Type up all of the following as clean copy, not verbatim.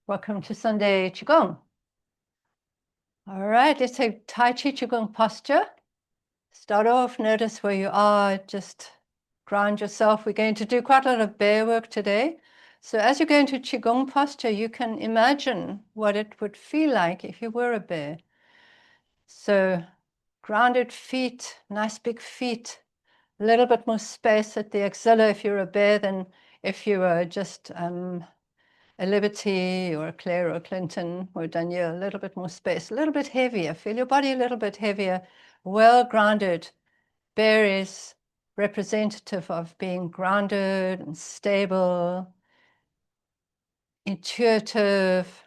Welcome to Sunday Qigong. All right, let's take Tai Chi Qigong posture. Start off, notice where you are, just ground yourself. We're going to do quite a lot of bear work today. So as you go into Qigong posture, you can imagine what it would feel like if you were a bear. So grounded feet, nice big feet, a little bit more space at the axilla if you're a bear than if you were just a Liberty or a Claire or a Clinton or Danielle, a little bit more space, a little bit heavier. Feel your body a little bit heavier, well grounded. Bear is representative of being grounded and stable, intuitive.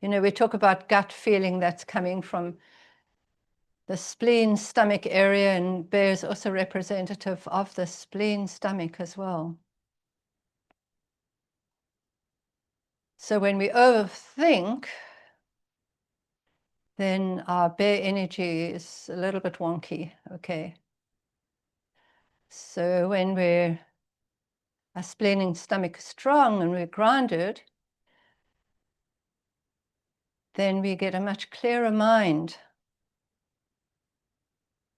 You know, we talk about gut feeling that's coming from the spleen stomach area, and bear is also representative of the spleen stomach as well. So when we overthink, then our bear energy is a little bit wonky, okay? So when our spleen and stomach is strong and we're grounded, then we get a much clearer mind.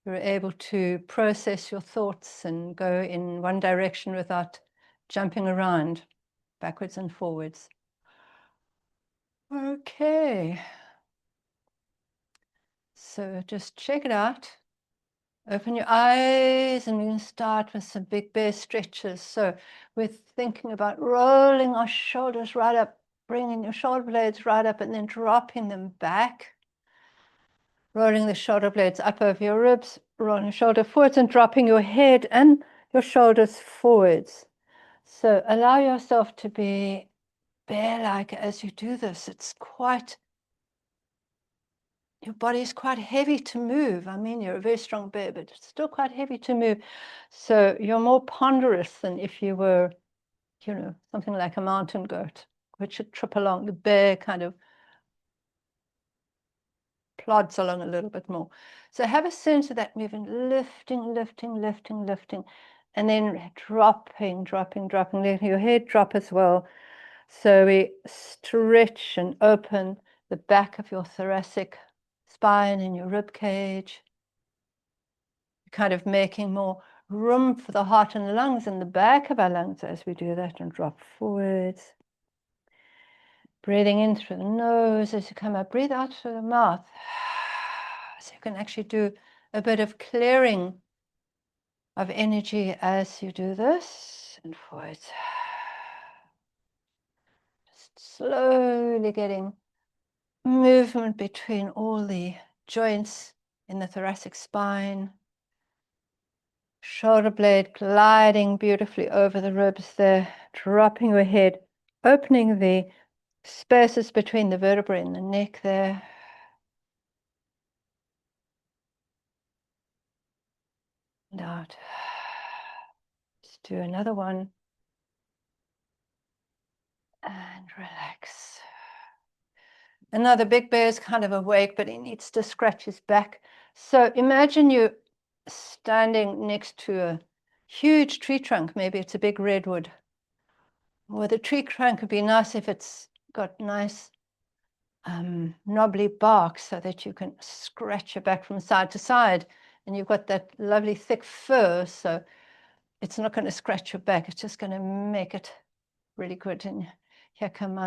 You're able to process your thoughts and go in one direction without jumping around, backwards and forwards. Okay. So just check it out. Open your eyes and we can start with some big bear stretches. So we're thinking about rolling our shoulders right up, bringing your shoulder blades right up and then dropping them back. Rolling the shoulder blades up over your ribs, rolling your shoulder forwards and dropping your head and your shoulders forwards. So allow yourself to be bear-like as you do this. Your body is quite heavy to move. I mean, you're a very strong bear, but it's still quite heavy to move. So you're more ponderous than if you were, you know, something like a mountain goat, which would trip along. The bear kind of plods along a little bit more. So have a sense of that moving, lifting, lifting, lifting, lifting, and then dropping, dropping, dropping, letting your head drop as well. So we stretch and open the back of your thoracic spine and your rib cage, kind of making more room for the heart and the lungs in the back of our lungs as we do that, and drop forwards. Breathing in through the nose as you come up, breathe out through the mouth. So you can actually do a bit of clearing of energy as you do this, and forwards. Just slowly getting movement between all the joints in the thoracic spine. Shoulder blade gliding beautifully over the ribs there, dropping your head, opening the spaces between the vertebrae and the neck there. And out. Let's do another one. And relax. Another big bear is kind of awake, but he needs to scratch his back. So imagine you standing next to a huge tree trunk. Maybe it's a big redwood. Or the tree trunk would be nice if it's got nice knobbly bark so that you can scratch your back from side to side. And you've got that lovely thick fur, so it's not going to scratch your back. It's just going to make it really good. And here come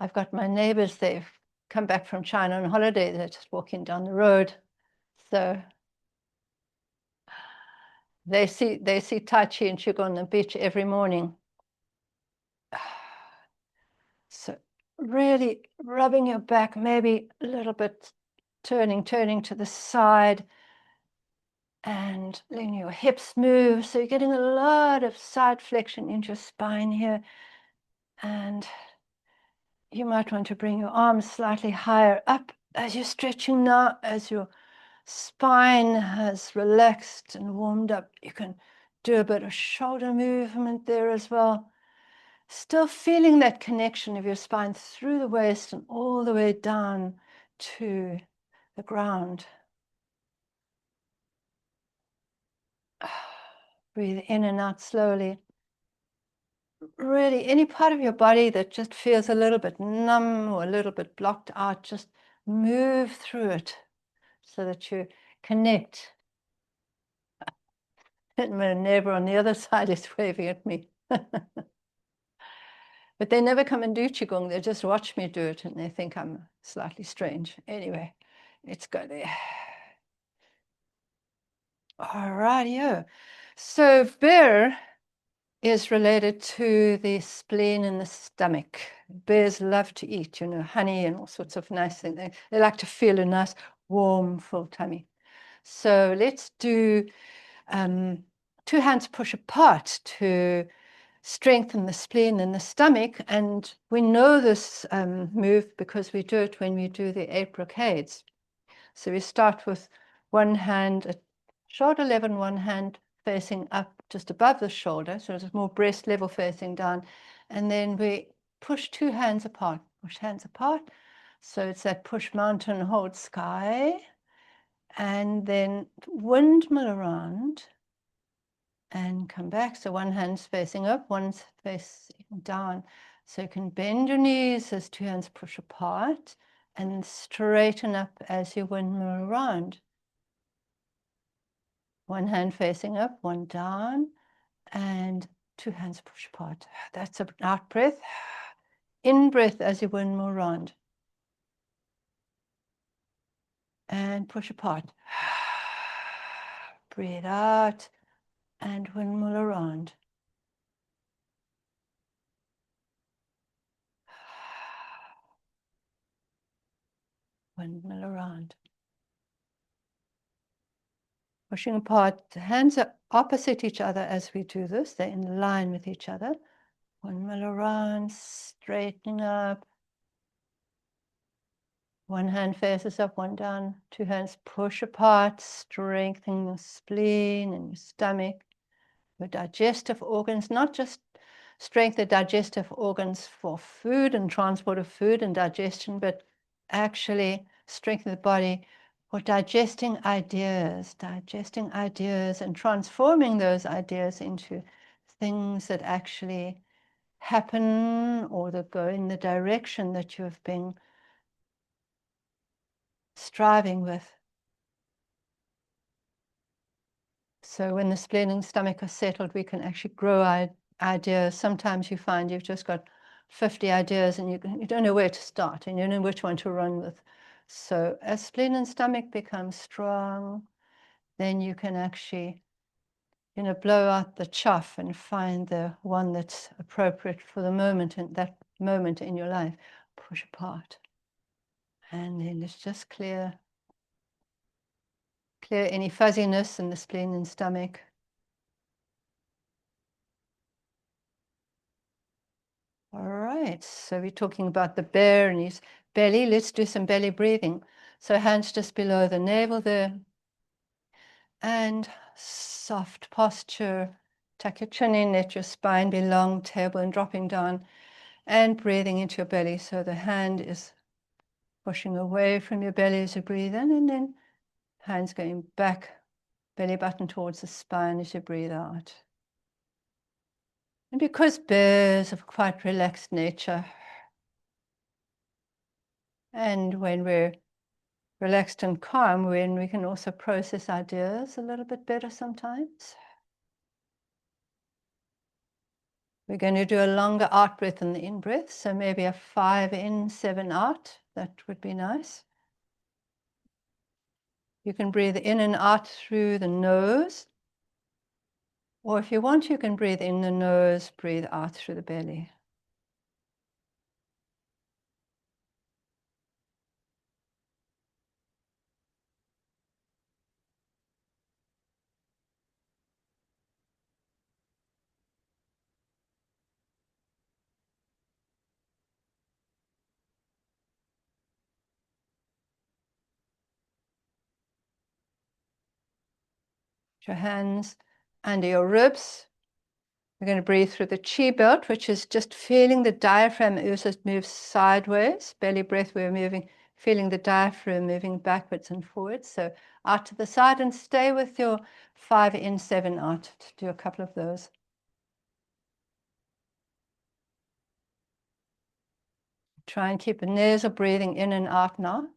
I've got my neighbors. They've come back from China on holiday. They're just walking down the road. So they see Tai Chi and Qigong on the beach every morning. So really rubbing your back, maybe a little bit turning to the side and letting your hips move. So you're getting a lot of side flexion into your spine here. And you might want to bring your arms slightly higher up as you're stretching now. As your spine has relaxed and warmed up, you can do a bit of shoulder movement there as well. Still feeling that connection of your spine through the waist and all the way down to the ground. Breathe in and out slowly. really any part of your body that just feels a little bit numb or a little bit blocked out, just move through it so that you connect. And my neighbor on the other side is waving at me. But they never come and do Qigong. They just watch me do it and they think I'm slightly strange. Anyway, it's good. All righty. So bear is related to the spleen in the stomach. Bears love to eat, honey and all sorts of nice things. They like to feel a nice, warm, full tummy. So let's do 2 hands push apart to strengthen the spleen in the stomach. And we know this move because we do it when we do the 8 brocades. So we start with one hand at shoulder level, one hand facing up just above the shoulder, so it's more breast level facing down. And then we push 2 hands apart, push hands apart. So it's that push mountain, hold sky. And then windmill around and come back. So one hand's facing up, one's facing down. So you can bend your knees as 2 hands push apart and straighten up as you windmill around. One hand facing up, one down, and 2 hands push apart. That's an out breath. In breath as you windmill around. And push apart. Breathe out and windmill around. Windmill around. Pushing apart, the hands are opposite each other as we do this. They're in line with each other. Windmill around, straightening up. One hand faces up, one down. 2 hands push apart, strengthening your spleen and your stomach, your digestive organs, not just strengthen the digestive organs for food and transport of food and digestion, but actually strengthen the body for digesting ideas and transforming those ideas into things that actually happen or that go in the direction that you have been striving with. So when the spleen and stomach are settled, we can actually grow ideas. Sometimes you find you've just got 50 ideas and you don't know where to start and you don't know which one to run with. So as spleen and stomach become strong, then you can actually, blow out the chaff and find the one that's appropriate for the moment and that moment in your life. Push apart. And then let's just clear any fuzziness in the spleen and stomach. All right, so we're talking about the bear and his belly. Let's do some belly breathing. So hands just below the navel there. And soft posture. Tuck your chin in, let your spine be long, tailbone dropping down. And breathing into your belly. So the hand is pushing away from your belly as you breathe in. And then hands going back, belly button towards the spine as you breathe out. And because bears have quite relaxed nature, and when we're relaxed and calm, when we can also process ideas a little bit better sometimes. We're going to do a longer out breath than the in breath, so maybe a 5 in, 7 out. That would be nice. You can breathe in and out through the nose, or if you want, you can breathe in the nose, breathe out through the belly. Your hands under your ribs. We're going to breathe through the chi belt, which is just feeling the diaphragm also moves sideways. Belly breath, we're moving, feeling the diaphragm moving backwards and forwards. So out to the side and stay with your 5 in, 7 out to do a couple of those. Try and keep the nasal breathing in and out now.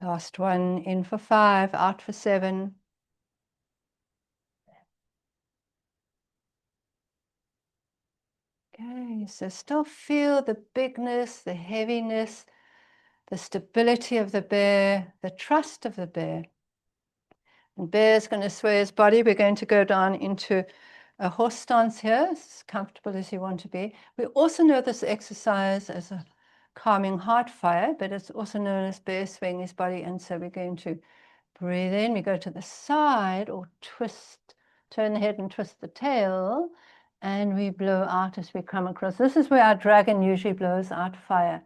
Last one, in for 5, out for 7. Okay, so still feel the bigness, the heaviness, the stability of the bear, the trust of the bear. And bear's going to sway his body. We're going to go down into a horse stance here, as comfortable as you want to be. We also know this exercise as a calming heart fire, but it's also known as bear swaying his body. And so we're going to breathe in, we go to the side or twist, turn the head and twist the tail, and we blow out as we come across. This is where our dragon usually blows out fire.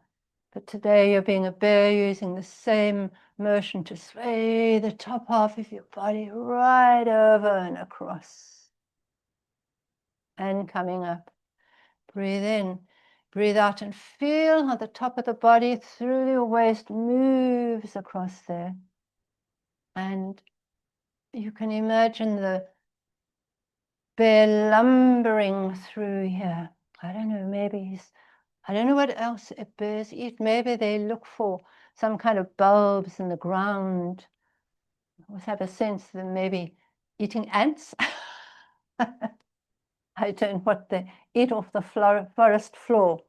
But today you're being a bear, using the same motion to sway the top half of your body right over and across. And coming up. Breathe in, breathe out, and feel how the top of the body through your waist moves across there. And you can imagine the bear lumbering through here. I don't know, maybe I don't know what else bears eat. Maybe they look for some kind of bulbs in the ground. I always have a sense that maybe eating ants. I don't know what they eat off the forest floor,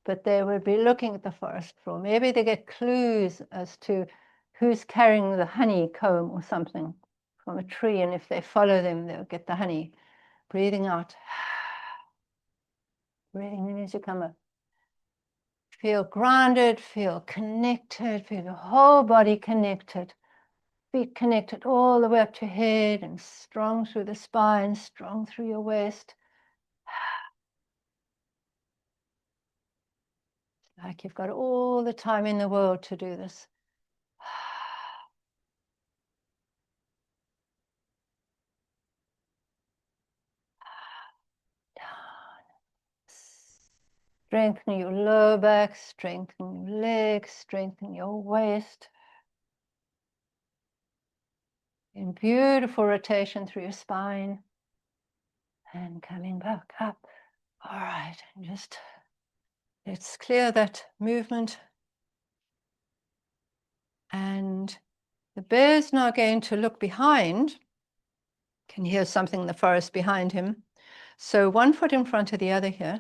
but they would be looking at the forest floor. Maybe they get clues as to who's carrying the honeycomb or something from a tree, and if they follow them, they'll get the honey. Breathing out. Breathing in as you come up. Feel grounded, feel connected, feel your whole body connected. Feet connected all the way up to your head and strong through the spine, strong through your waist. It's like you've got all the time in the world to do this. Strengthen your lower back, strengthen your legs, strengthen your waist. In beautiful rotation through your spine. And coming back up. All right, and just let's clear that movement. And the bear's now going to look behind. Can hear something in the forest behind him. So one foot in front of the other here.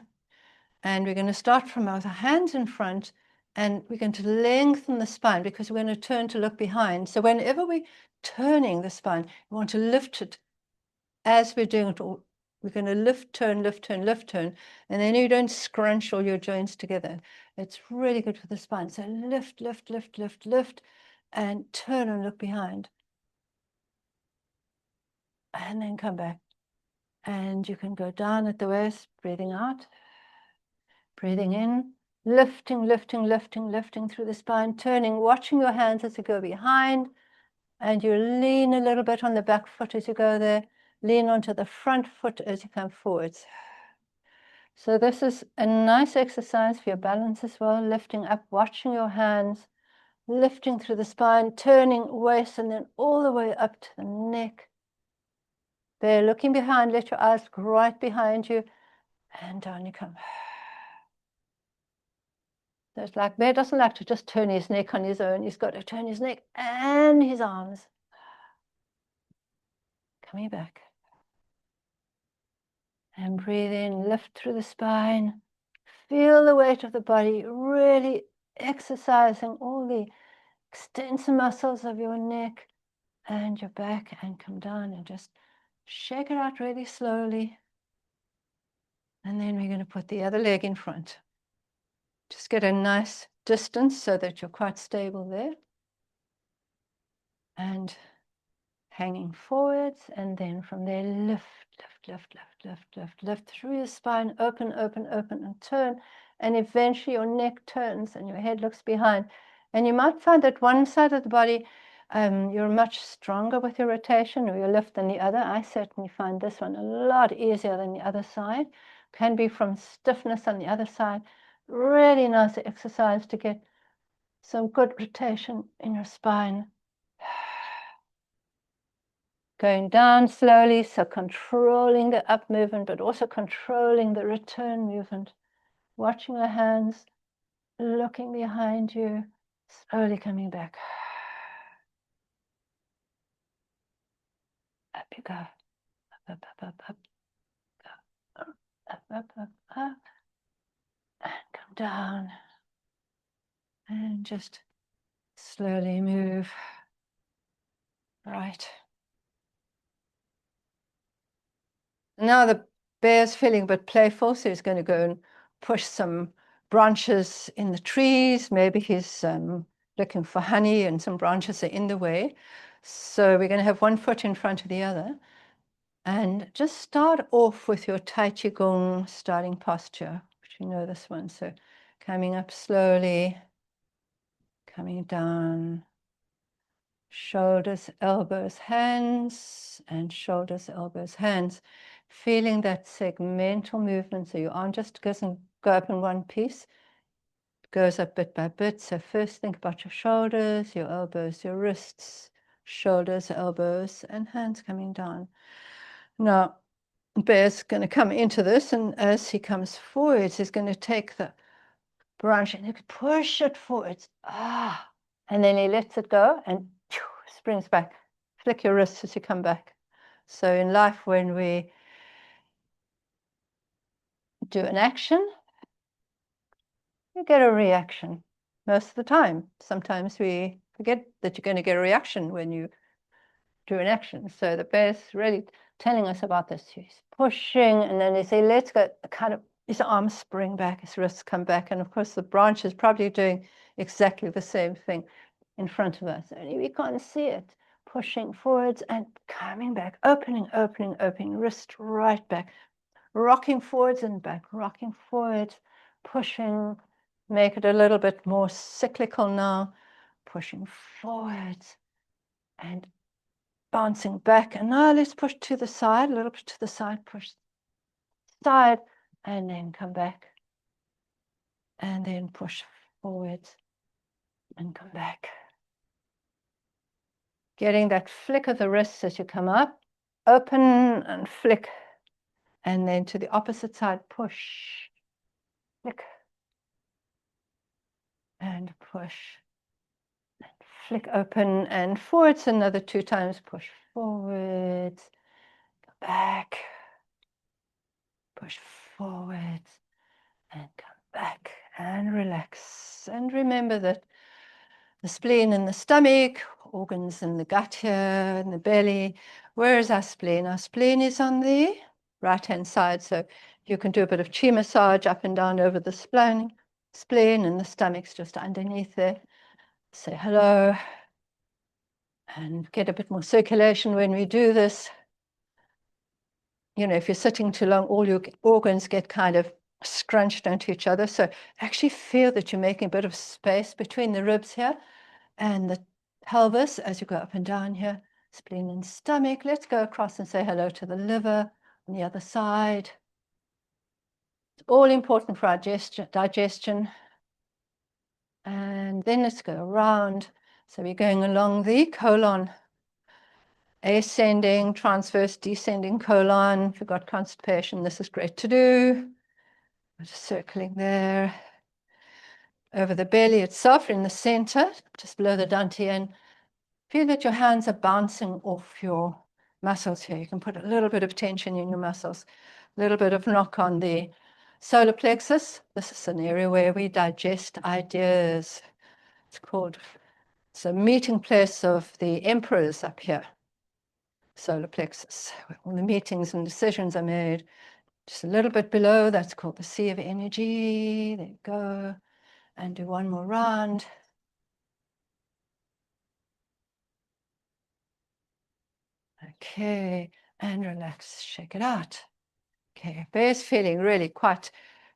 And we're going to start from our hands in front, and we're going to lengthen the spine because we're going to turn to look behind. So whenever we're turning the spine, we want to lift it as we're doing it. We're going to lift, turn, lift, turn, lift, turn. And then you don't scrunch all your joints together. It's really good for the spine. So lift, lift, lift, lift, lift, and turn and look behind. And then come back. And you can go down at the waist, breathing out. Breathing in, lifting, lifting, lifting, lifting through the spine, turning, watching your hands as you go behind, and you lean a little bit on the back foot as you go there, lean onto the front foot as you come forwards. So this is a nice exercise for your balance as well, lifting up, watching your hands, lifting through the spine, turning waist, and then all the way up to the neck. There, looking behind, let your eyes look right behind you, and down you come. So it's like bear doesn't like to just turn his neck on his own. He's got to turn his neck and his arms. Coming back. And breathe in, lift through the spine. Feel the weight of the body, really exercising all the extensor muscles of your neck and your back, and come down and just shake it out really slowly. And then we're going to put the other leg in front. Just get a nice distance so that you're quite stable there. And hanging forwards, and then from there, lift, lift, lift, lift, lift, lift, lift through your spine, open, open, open, and turn. And eventually your neck turns and your head looks behind. And you might find that one side of the body, you're much stronger with your rotation or your lift than the other. I certainly find this one a lot easier than the other side. Can be from stiffness on the other side. Really nice exercise to get some good rotation in your spine. Going down slowly, so controlling the up movement, but also controlling the return movement. Watching the hands, looking behind you, slowly coming back. Up you go. Up, up, up, up, up. Go. Up, up, up, up. And come down. And just slowly move. Right. Now the bear's feeling a bit playful, so he's going to go and push some branches in the trees. Maybe he's looking for honey and some branches are in the way. So we're going to have one foot in front of the other. And just start off with your Tai Qigong starting posture, which you know this one. So coming up slowly, coming down, shoulders, elbows, hands, and shoulders, elbows, hands. Feeling that segmental movement, so your arm just doesn't go up in one piece, it goes up bit by bit. So first think about your shoulders, your elbows, your wrists, shoulders, elbows, and hands coming down. Now, Bear's going to come into this, and as he comes forwards, he's going to take the branch and he could push it forwards. And then he lets it go and springs back. Flick your wrists as you come back. So in life, when we do an action, you get a reaction most of the time. Sometimes we forget that you're going to get a reaction when you do an action. So the bear's really telling us about this. He's pushing, and then they say, let's go, kind of, his arms spring back, his wrists come back. And of course, the branch is probably doing exactly the same thing in front of us. Only we can't see it. Pushing forwards and coming back, opening, opening, opening, wrist right back, rocking forwards and back, rocking forwards, pushing, make it a little bit more cyclical now, pushing forwards and bouncing back. And now let's push to the side, a little bit to the side, push side, and then come back. And then push forwards and come back. Getting that flick of the wrists as you come up, open and flick. And then to the opposite side, push, flick, and push. And flick open and forwards another 2 times, push forwards, go back, push forwards, and come back and relax. And remember that the spleen in the stomach, organs in the gut here, in the belly. Where is our spleen? Our spleen is on the right-hand side. So you can do a bit of chi massage up and down over the spleen, and the stomach's just underneath there. Say hello and get a bit more circulation when we do this. You know, if you're sitting too long, all your organs get kind of scrunched onto each other. So actually feel that you're making a bit of space between the ribs here and the pelvis as you go up and down here, spleen and stomach. Let's go across and say hello to the liver on the other side. It's all important for our digestion. And then let's go around. So we're going along the colon, ascending, transverse, descending colon. If you've got constipation, this is great to do. Just circling there. Over the belly itself, in the center, just below the dantian. Feel that your hands are bouncing off your muscles here. You can put a little bit of tension in your muscles, a little bit of knock on the solar plexus. This is an area where we digest ideas. It's a meeting place of the emperors up here, solar plexus, where all the meetings and decisions are made. Just a little bit below, that's called the sea of energy. There you go. And do one more round. Okay, and relax, shake it out. Okay, bear's feeling really quite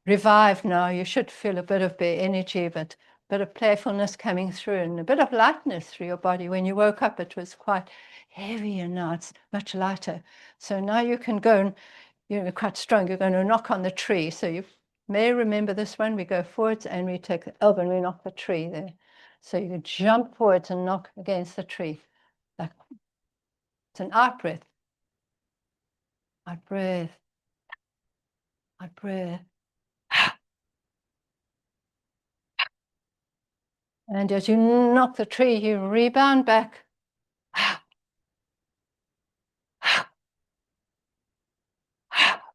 revived now. You should feel a bit of bear energy, but bit of playfulness coming through and a bit of lightness through your body. When you woke up, it was quite heavy, and now it's much lighter. So now you can go and you're quite strong. You're going to knock on the tree. So you may remember this one. We go forwards and we take the elbow and we knock the tree there. So you can jump forwards and knock against the tree. Like, it's an out breath. Out breath. Out breath. And as you knock the tree, you rebound back.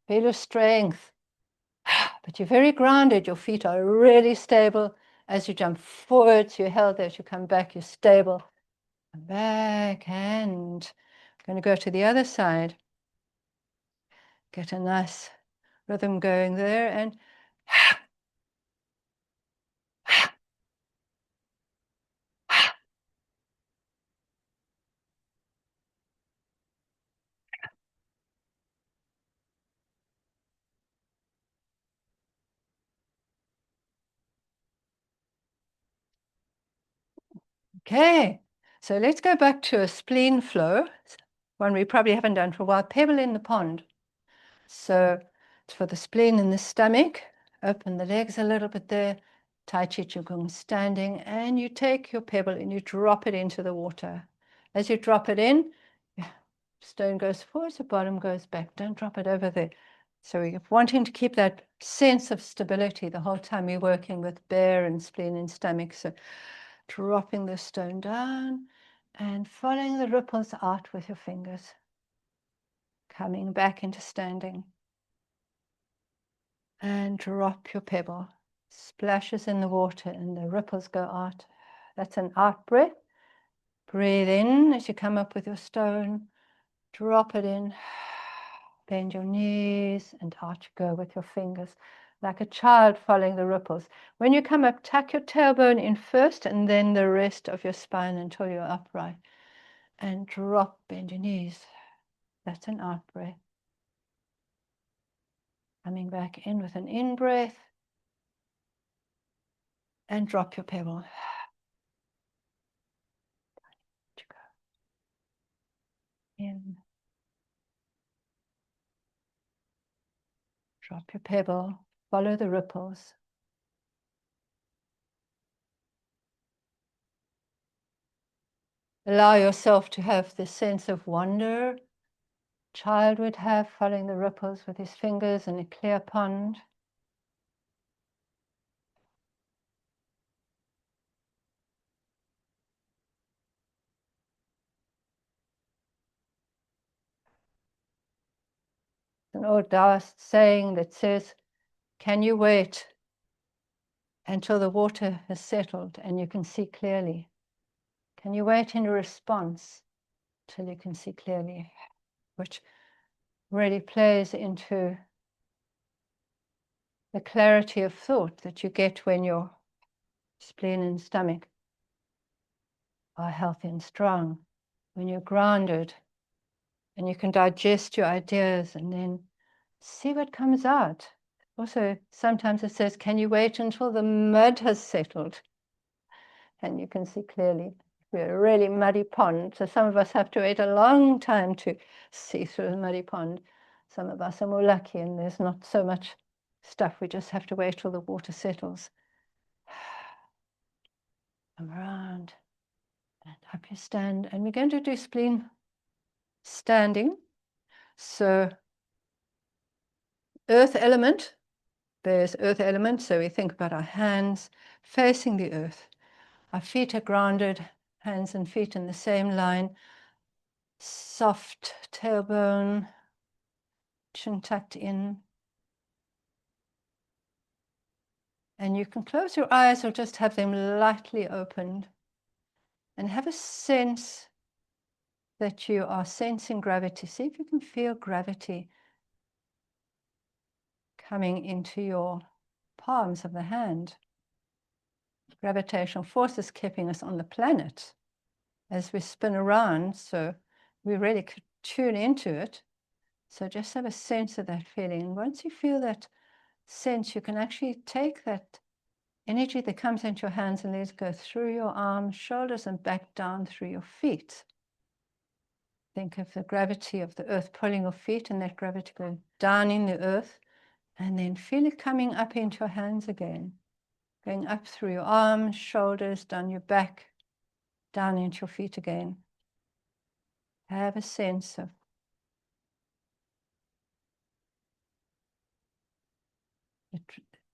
Feel your strength. But you're very grounded. Your feet are really stable. As you jump forwards, you're held there. As you come back, you're stable. Come back, and I'm going to go to the other side. Get a nice rhythm going there, and okay. So let's go back to a spleen flow, one we probably haven't done for a while. Pebble in the pond. So it's for the spleen in the stomach. Open the legs a little bit there. Tai Chi Qigong standing, and you take your pebble and you drop it into the water. As you drop it in, stone goes forwards, the bottom goes back. Don't drop it over there. So we're wanting to keep that sense of stability the whole time you're working with bear and spleen and stomach. So dropping the stone down and following the ripples out with your fingers. Coming back into standing. And drop your pebble. Splashes in the water and the ripples go out. That's an out breath. Breathe in as you come up with your stone. Drop it in. Bend your knees and out you go with your fingers. Like a child following the ripples. When you come up, tuck your tailbone in first and then the rest of your spine until you're upright. And drop, bend your knees. That's an out breath. Coming back in with an in breath. And drop your pebble. In. Drop your pebble. Follow the ripples. Allow yourself to have this sense of wonder child would have, following the ripples with his fingers in a clear pond. An old Taoist saying that says, can you wait until the water has settled and you can see clearly? Can you wait in response till you can see clearly? Which really plays into the clarity of thought that you get when your spleen and stomach are healthy and strong, when you're grounded and you can digest your ideas and then see what comes out. Also, sometimes it says, can you wait until the mud has settled? And you can see clearly. We're a really muddy pond, so some of us have to wait a long time to see through the muddy pond. Some of us are more lucky and there's not so much stuff. We just have to wait till the water settles. Come around and up you stand. And we're going to do spleen standing. So earth element, there's earth element. So we think about our hands facing the earth. Our feet are grounded, hands and feet in the same line. Soft tailbone, chin tucked in. And you can close your eyes or just have them lightly opened. And have a sense that you are sensing gravity. See if you can feel gravity coming into your palms of the hand. Gravitational force is keeping us on the planet as we spin around, so we really could tune into it. So just have a sense of that feeling. And once you feel that sense, you can actually take that energy that comes into your hands and legs go through your arms, shoulders, and back down through your feet. Think of the gravity of the earth pulling your feet and that gravity going down in the earth, and then feel it coming up into your hands again, going up through your arms, shoulders, down your back, down into your feet again. Have a sense of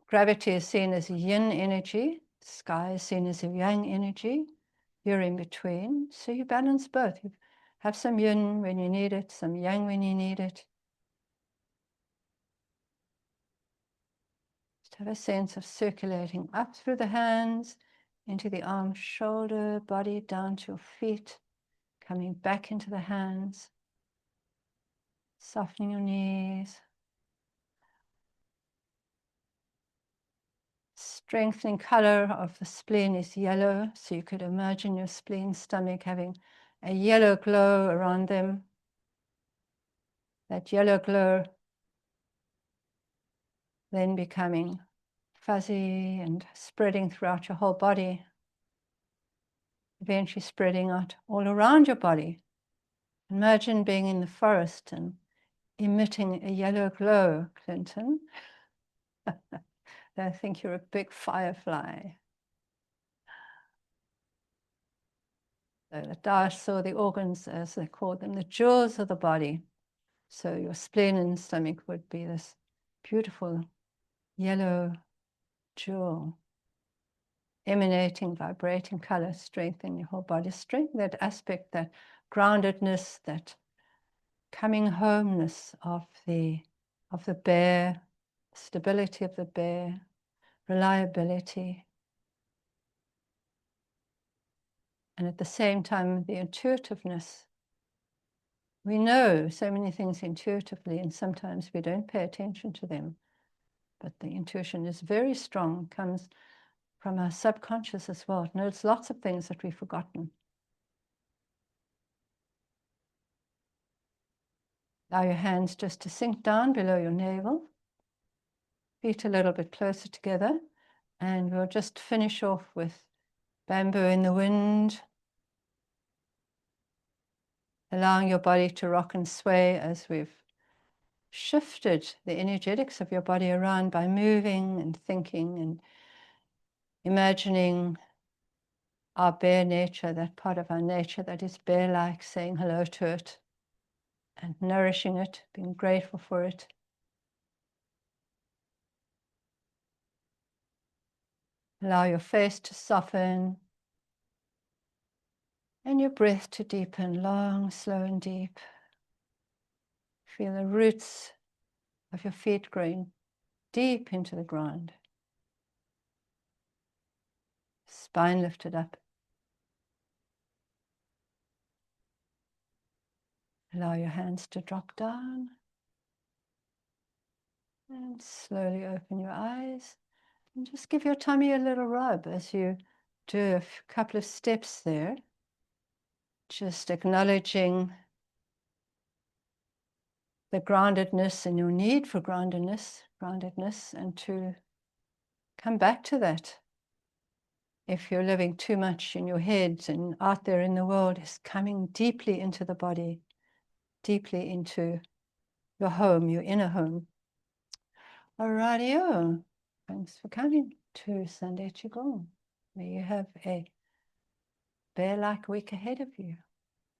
gravity is seen as yin energy, sky is seen as a yang energy. You're in between, so you balance both. You have some yin when you need it, some yang when you need it. Just have a sense of circulating up through the hands, into the arms, shoulder, body, down to your feet, coming back into the hands, softening your knees, strengthening color of the spleen is yellow, so you could imagine your spleen stomach having a yellow glow around them. That yellow glow then becoming fuzzy and spreading throughout your whole body, eventually spreading out all around your body. Imagine being in the forest and emitting a yellow glow, Clinton. I think you're a big firefly. So the Taoists saw the organs, as they call them, the jewels of the body. So your spleen and stomach would be this beautiful yellow jewel, emanating, vibrating color, strengthening your whole body. Strengthen that aspect, that groundedness, that coming homeness of the bear, stability of the bear, reliability. And at the same time, the intuitiveness. We know so many things intuitively, and sometimes we don't pay attention to them. But the intuition is very strong, comes from our subconscious as well. It knows lots of things that we've forgotten. Allow your hands just to sink down below your navel, feet a little bit closer together, and we'll just finish off with bamboo in the wind, allowing your body to rock and sway as we've shifted the energetics of your body around by moving and thinking and imagining our bear nature, that part of our nature that is bear-like, saying hello to it and nourishing it, being grateful for it. Allow your face to soften and your breath to deepen, long, slow, and deep. Feel the roots of your feet growing deep into the ground. Spine lifted up. Allow your hands to drop down. And slowly open your eyes. And just give your tummy a little rub as you do a couple of steps there. Just acknowledging the groundedness and your need for groundedness, and to come back to that. If you're living too much in your head and out there in the world, is coming deeply into the body, deeply into your home, your inner home. Alrighty-o. Thanks for coming to Sunday Qigong. May you have a bear-like week ahead of you.